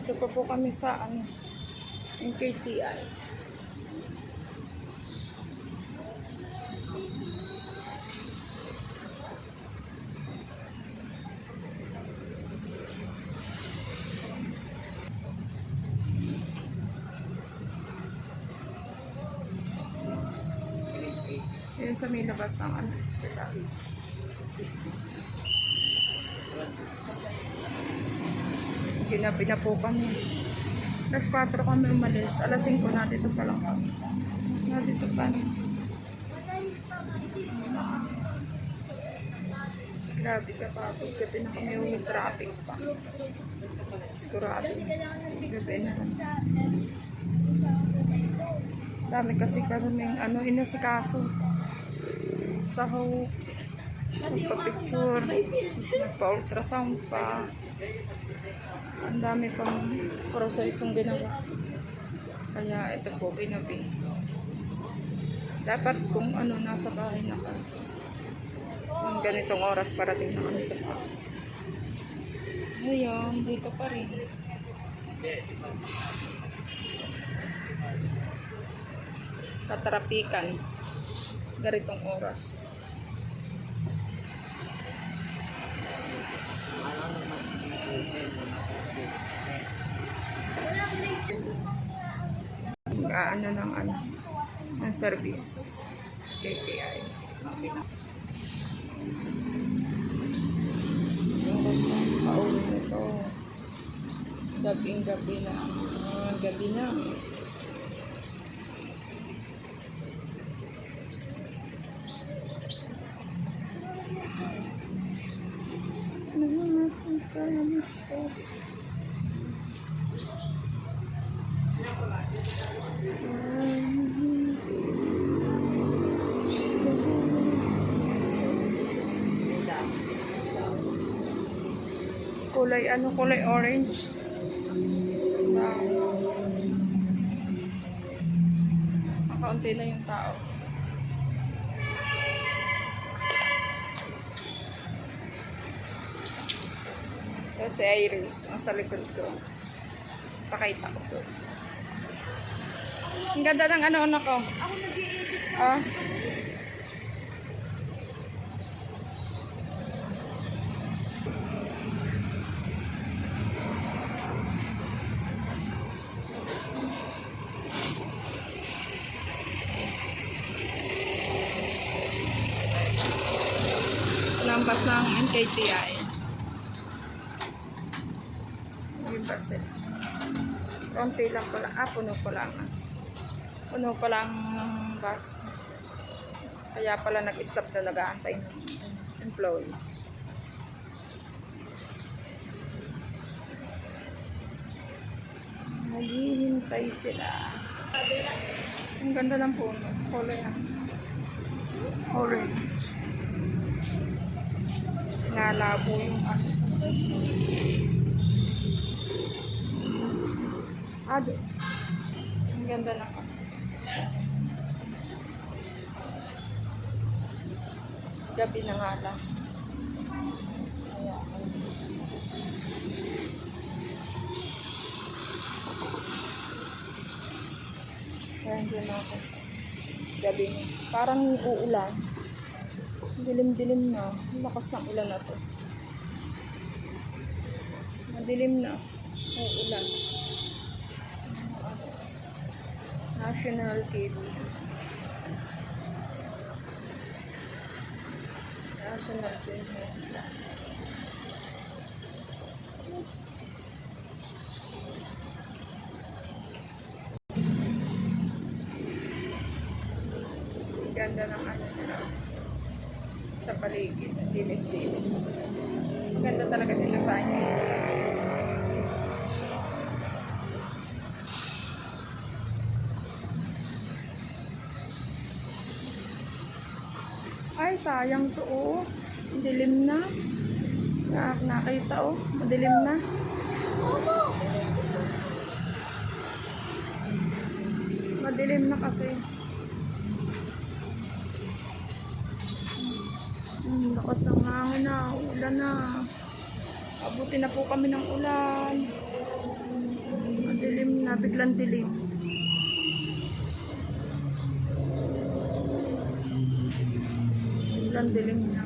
Dito pa po kami sa NKTI. Yun sa may labas ng hospital. Ginabi na po kami. Alas 4 kami umalis. Alas 5 na dito pa lang kami. Na dito pa. Grabe ka pa. Gabi na kami yung traffic pa. Sigurado. Gabi na kami. Dami kasi kaming inasikaso. Sa ho. Magpa-picture. Magpa-ultrasound pa. Ang dami pang prosesong ginawa. Kaya ito po ginabi. Dapat kung nasa bahay na ka. Kung ganitong oras parating na kami sa bahay. Ngayon, dito pa rin. Katarapikan. Ganitong oras. Ng service KTI. Oras na pauwi nito. Gabi na. Gabi na. Kulay orange. Kaunti na yung tao. Kasi Iris, ang sa likod ko. Pakita ko to. Ang ganda ng anak ko. Ako nag-i-edit na. Ah. Lampas ng NKTI. Yung bus eh. Konti lang pala. Puno pa lang. Puno pa lang bus. Kaya pala nag-stop na nag-aantay ng employee. Naghihintay sila. Ang ganda ng puno. Kulay orange. Nalabo yung ang ganda na ka. Gabi na nga lang. Kaya hindi na ako. Gabi na. Parang uulan. Dilim-dilim na. Lakas ng ulan na to. Madilim na. Uulan. National TV. National TV. Ganda ng nila. Sa paligid. Dilis-dilis. Ganda talaga dito sa akin. Ay, sayang to oh. Dilim na. Nakita oh. Madilim na. Madilim na kasi. Lakas ng hangin na. Ulan na. Abuti na po kami ng ulan. Dilim na, biglang dilim. Biglang dilim na.